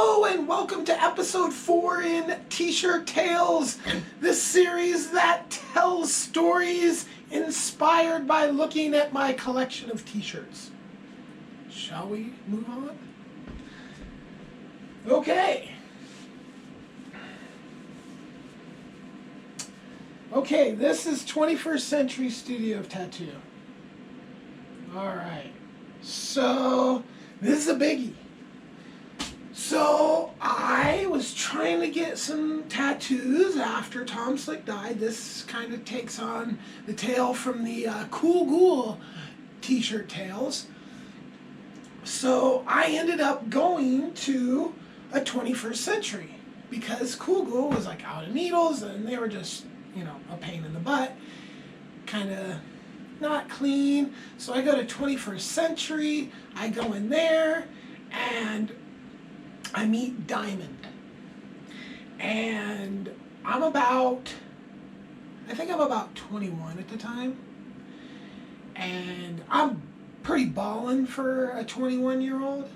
Hello and welcome to episode 4 in T-Shirt Tales, the series that tells stories inspired by looking at my collection of t-shirts. Shall we move on? Okay. Okay, this is 21st Century Studio of Tattoo. Alright, so this is a biggie. So I was trying to get some tattoos after Tom Slick died. This kind of takes on the tale from the Cool Ghoul T-shirt tales. So I ended up going to a 21st Century because Cool Ghoul was like out of needles and they were just, you know, a pain in the butt. Kind of not clean. So I go to 21st Century. I go in there and I meet Diamond, and I think I'm about 21 at the time, and I'm pretty ballin' for a 21-year-old.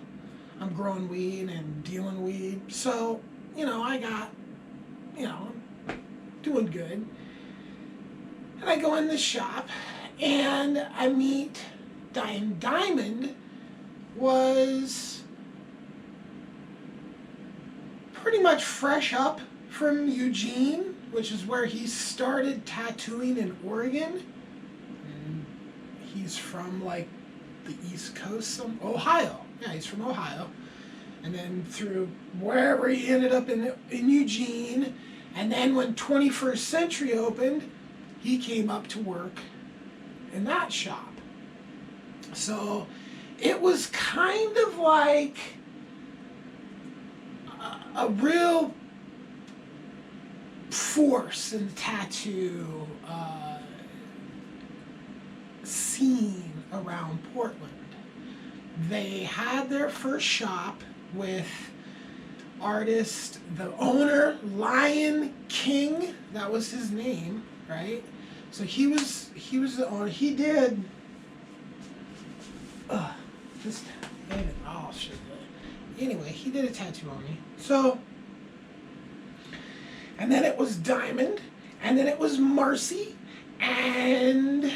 I'm growing weed and dealing weed, so, you know, I'm doing good. And I go in the shop, and I meet Diamond. Diamond was pretty much fresh up from Eugene, which is where he started tattooing in Oregon. And he's from like the East Coast, Ohio. Yeah, he's from Ohio. And then through wherever he ended up in Eugene. And then when 21st Century opened, he came up to work in that shop. So it was kind of like a real force in the tattoo scene around Portland. They had their first shop with artist, the owner, Lion King, that was his name, right? So he was the owner. He did this David, oh shit. Anyway, he did a tattoo on me. So, and then it was Diamond, and then it was Marcy, and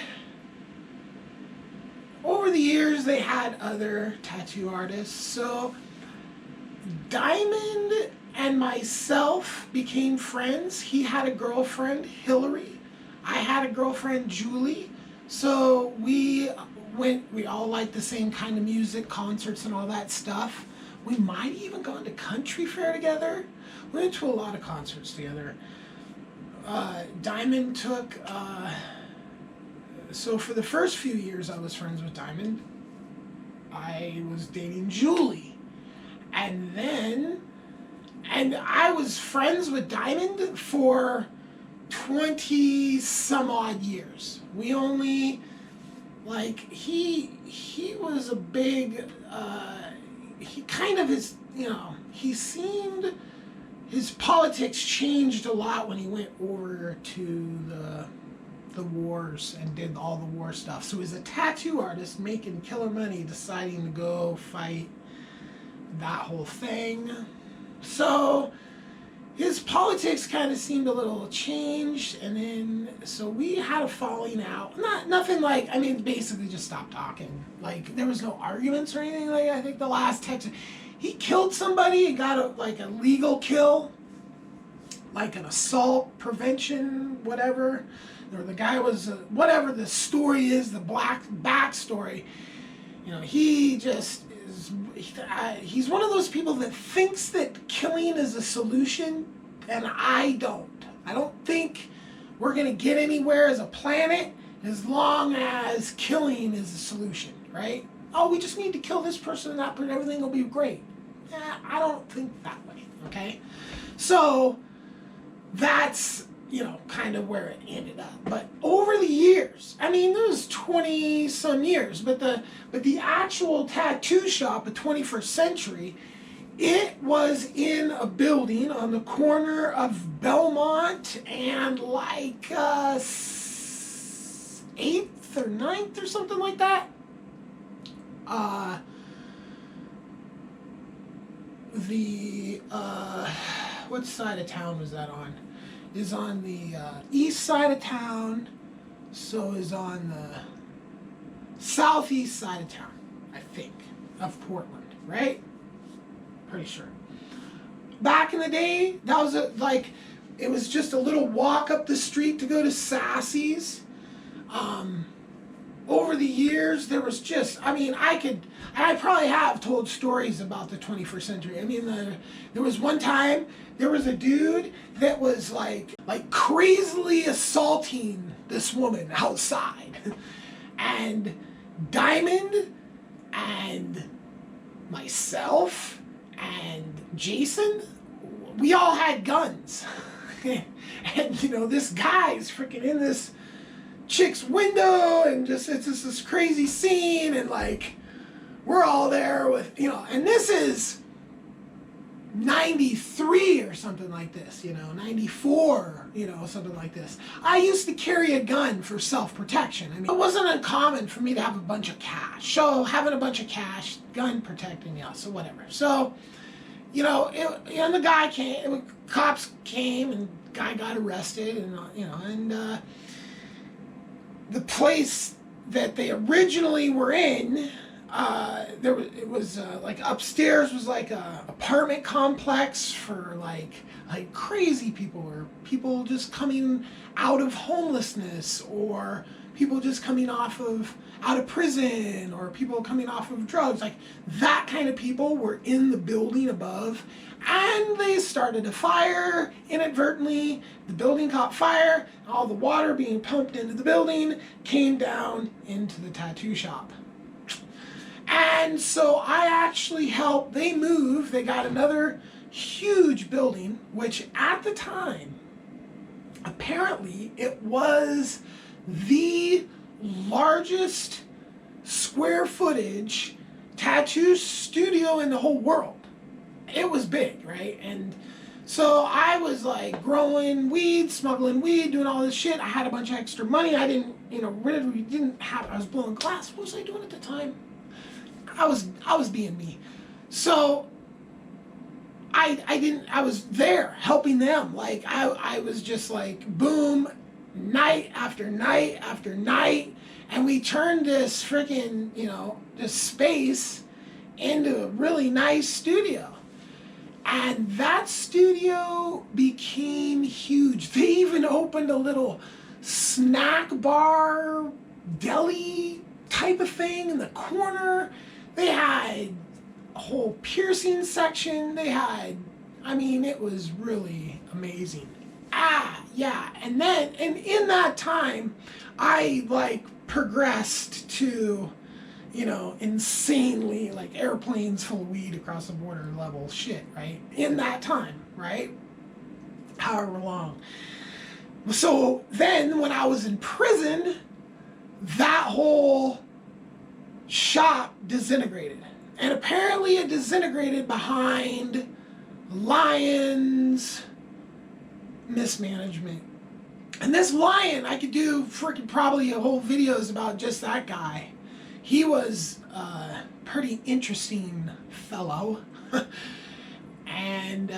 over the years they had other tattoo artists. So Diamond and myself became friends. He had a girlfriend, Hillary. I had a girlfriend, Julie. So we all liked the same kind of music, concerts and all that stuff. We might have even gone to country fair together. We went to a lot of concerts together. Diamond took, so for the first few years I was friends with Diamond, I was dating Julie. And I was friends with Diamond for 20 some odd years. We only, like, he was a big, he kind of is, you know, his politics changed a lot when he went over to the wars and did all the war stuff. So he's a tattoo artist making killer money, deciding to go fight that whole thing. So his politics kind of seemed a little changed, and then so we had a falling out. Nothing like, I mean, basically just stopped talking. Like, there was no arguments or anything. Like, I think the last text, he killed somebody and got a legal kill, like an assault prevention, whatever. Or the guy was whatever the story is, the black backstory. You know, he just is. He's one of those people that thinks that killing is a solution, and I don't. I don't think we're gonna get anywhere as a planet as long as killing is a solution, right? Oh, we just need to kill this person and that person, everything will be great. I don't think that way, okay? So that's, you know, kind of where it ended up. But over the years, I mean, it was 20 some years, but the actual tattoo shop at 21st Century, it was in a building on the corner of Belmont and like 8th or 9th or something like that. the what side of town was that on? Is on the east side of town, so is on the southeast side of town, I think, of Portland, right? Pretty sure. Back in the day, that was it was just a little walk up the street to go to Sassy's. Over the years, there was just, I probably have told stories about the 21st century. I mean, there was one time, there was a dude that was like crazily assaulting this woman outside. And Diamond and myself and Jason, we all had guns. And, you know, this guy's freaking in this chick's window, and just it's just this crazy scene, and like we're all there with, you know, and this is 93 or something like this, you know, 94, you know, something like this. I used to carry a gun for self-protection. I mean, it wasn't uncommon for me to have a bunch of cash. So having a bunch of cash, gun protecting me, so whatever. So, you know, and the guy came, cops came, and guy got arrested, and, you know, and the place that they originally were in, it was like upstairs was like a apartment complex for like crazy people, or people just coming out of homelessness, or people just coming out of prison, or people coming off of drugs. Like that kind of people were in the building above, and they started a fire inadvertently. The building caught fire, and all the water being pumped into the building came down into the tattoo shop. And so I actually helped, they moved, they got another huge building, which at the time, apparently it was the largest square footage tattoo studio in the whole world. It was big, right? And so I was like growing weed, smuggling weed, doing all this shit. I had a bunch of extra money. I didn't, you know, really didn't have, I was blowing glass. What was I doing at the time? I was being me. So I was there helping them. Like I was just like, boom, night after night after night. And we turned this freaking, you know, this space into a really nice studio. And that studio became huge. They even opened a little snack bar, deli type of thing in the corner. They had a whole piercing section. They had, I mean, it was really amazing. Yeah. And then, and in that time, I like progressed to, you know, insanely like airplanes full of weed across the border level shit, right? In that time, right? However long. So then when I was in prison, that whole shop disintegrated. And apparently it disintegrated behind Lion's mismanagement. And this Lion, I could do freaking probably a whole videos about just that guy. He was a pretty interesting fellow. And,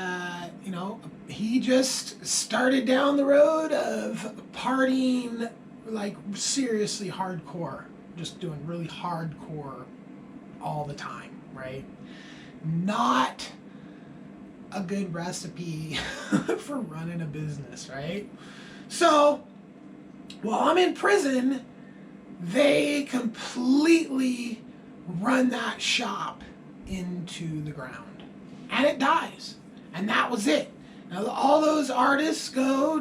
you know, he just started down the road of partying like seriously hardcore. Just doing really hardcore all the time, right? Not a good recipe for running a business, right? So, while I'm in prison, they completely run that shop into the ground. And it dies. And that was it. Now, all those artists all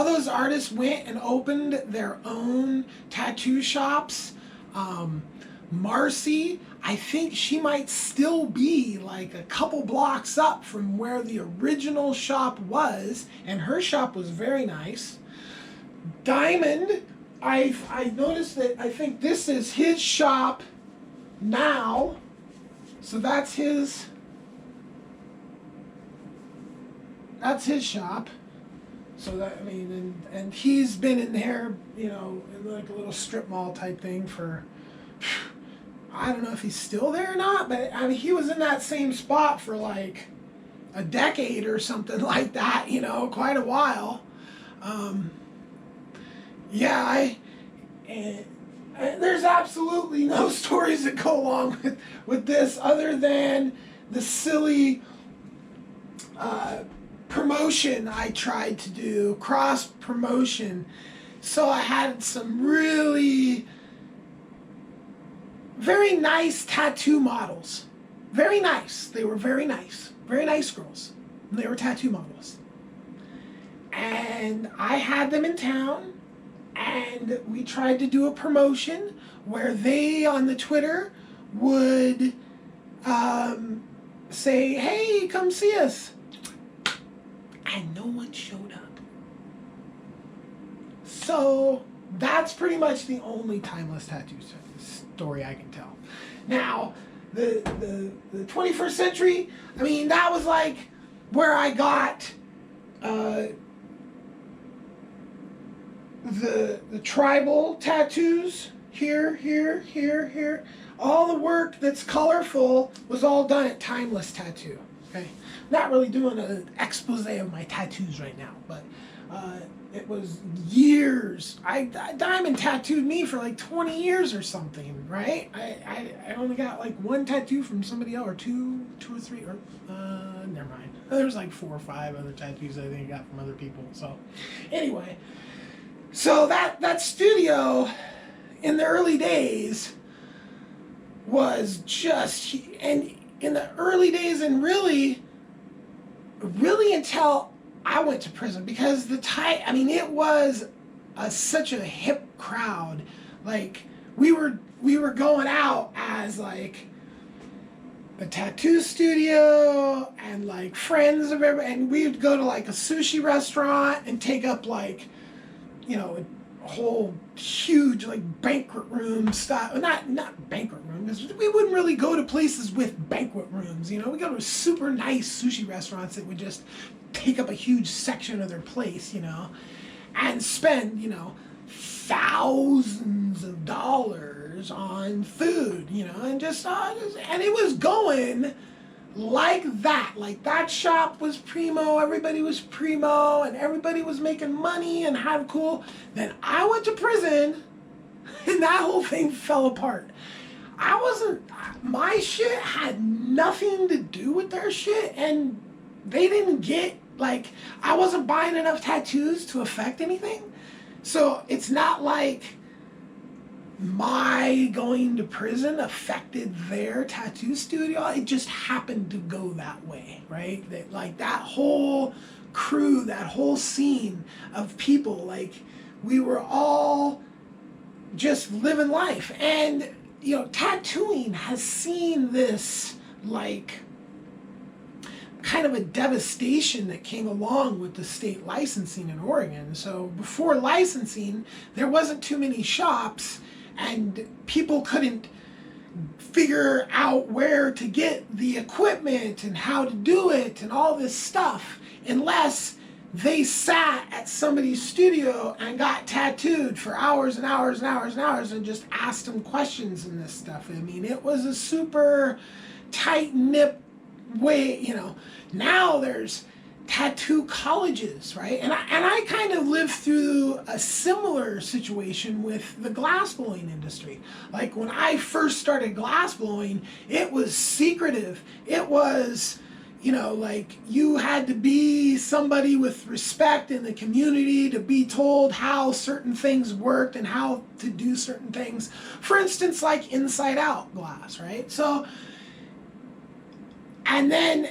those artists went and opened their own tattoo shops. Marcy, I think she might still be like a couple blocks up from where the original shop was, and her shop was very nice. Diamond, I noticed that I think this is his shop now, so that's his shop. So that, I mean, and he's been in there, you know, in like a little strip mall type thing for I don't know if he's still there or not, but I mean, he was in that same spot for like a decade or something like that, you know, quite a while. Yeah, there's absolutely no stories that go along with this other than the silly promotion I tried to do, cross promotion. So I had some really very nice tattoo models. Very nice. They were very nice. Very nice girls. They were tattoo models. And I had them in town, and we tried to do a promotion where they on the Twitter would say, hey, come see us. And no one showed up. So that's pretty much the only timeless tattoo story I can tell. Now, the 21st century, I mean, that was like where I got the tribal tattoos here, here, here, here. All the work that's colorful was all done at Timeless Tattoo. Okay, not really doing an expose of my tattoos right now, but it was years. Diamond tattooed me for like 20 years or something, right? I only got like one tattoo from somebody else, or two or three, or never mind. There's like 4 or 5 other tattoos I think I got from other people. So anyway, so that studio in the early days was just, and in the early days, and really until I went to prison, because it was such a hip crowd. Like we were going out as like a tattoo studio and like friends of everybody, and we would go to like a sushi restaurant and take up like, you know, a whole huge like banquet room style, not banquet room, because we wouldn't really go to places with banquet rooms, you know. We go to super nice sushi restaurants that would just take up a huge section of their place, you know, and spend, you know, thousands of dollars on food, you know, and and it was going like that. Like that shop was primo, everybody was primo, and everybody was making money and had cool. Then I went to prison, and that whole thing fell apart. My shit had nothing to do with their shit, and they didn't get, like, I wasn't buying enough tattoos to affect anything. So it's not like my going to prison affected their tattoo studio. It just happened to go that way, right? That, like, that whole crew, that whole scene of people, like, we were all just living life. And, you know, tattooing has seen this, like, kind of a devastation that came along with the state licensing in Oregon. So before licensing, there wasn't too many shops, and people couldn't figure out where to get the equipment and how to do it and all this stuff unless they sat at somebody's studio and got tattooed for hours and hours and hours and hours and just asked them questions and this stuff. I mean, it was a super tight-knit way, you know. Now there's tattoo colleges, right? And I kind of lived through a similar situation with the glassblowing industry. Like when I first started glassblowing, it was secretive. It was, you know, like you had to be somebody with respect in the community to be told how certain things worked and how to do certain things. For instance, like inside out glass, right? So, and then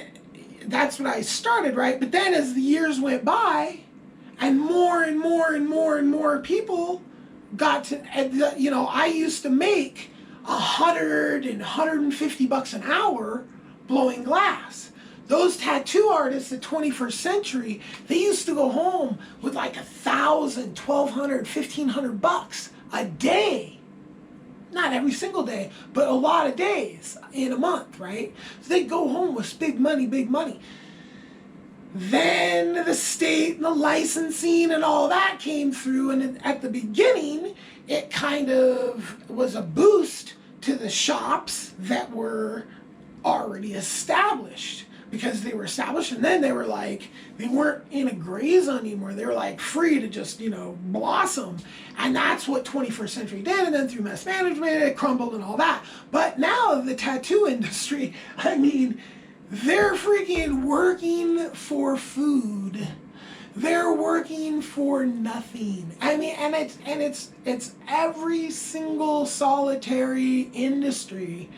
that's when I started, right? But then as the years went by and more and more and more and more people got to, you know, I used to make $100 and $150 an hour blowing glass. Those tattoo artists at 21st Century, they used to go home with like $1,000, $1,200, $1,500 a day. Not every single day, but a lot of days in a month, right? So they go home with big money, big money. Then the state and the licensing and all that came through, and at the beginning, it kind of was a boost to the shops that were already established, because they were established, and then they were like, they weren't in a gray zone anymore. They were like free to just, you know, blossom. And that's what 21st Century did. And then through mass management, it crumbled and all that. But now the tattoo industry, I mean, they're freaking working for food. They're working for nothing. I mean, and it's every single solitary industry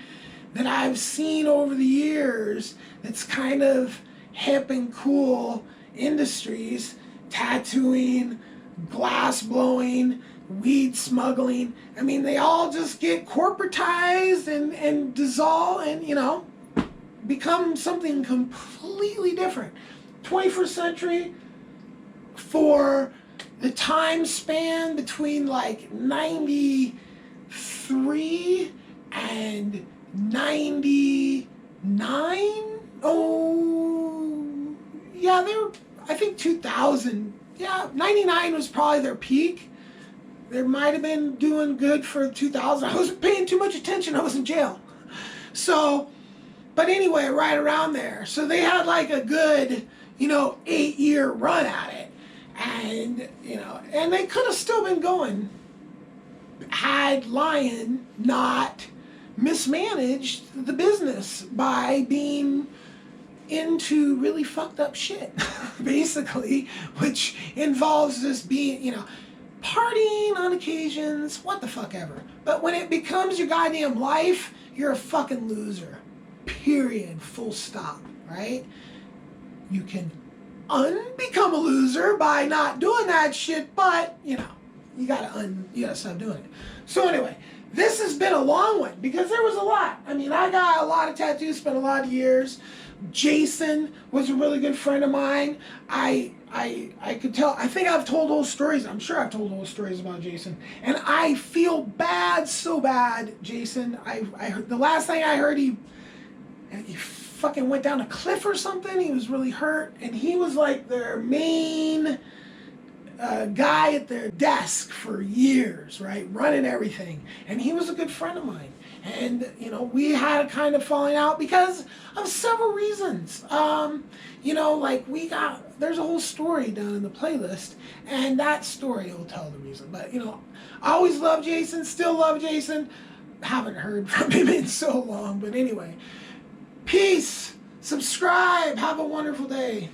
that I've seen over the years that's kind of hip and cool industries: tattooing, glass blowing, weed smuggling. I mean, they all just get corporatized and dissolve and, you know, become something completely different. 21st century, for the time span between like 93 and 99. Oh, yeah, I think 2000. Yeah, 99 was probably their peak. They might have been doing good for 2000. I wasn't paying too much attention. I was in jail. So, but anyway, right around there. So they had like a good, you know, 8-year run at it. And, you know, and they could have still been going had Lion not mismanaged the business by being into really fucked up shit, basically, which involves just being, you know, partying on occasions, what the fuck ever. But when it becomes your goddamn life, you're a fucking loser. Period. Full stop. Right? You can unbecome a loser by not doing that shit, but, you know, you gotta stop doing it. So anyway, this has been a long one because there was a lot. I mean, I got a lot of tattoos, spent a lot of years. Jason was a really good friend of mine. I could tell, I think I've told those stories. I'm sure I've told those stories about Jason. And I feel bad, so bad, Jason. I heard, the last thing I heard, he fucking went down a cliff or something. He was really hurt. And he was like their main guy at their desk for years, right? Running everything. And he was a good friend of mine. And, you know, we had a kind of falling out because of several reasons. You know, like there's a whole story down in the playlist, and that story will tell the reason. But, you know, I always loved Jason, still love Jason. Haven't heard from him in so long. But anyway, peace. Subscribe. Have a wonderful day.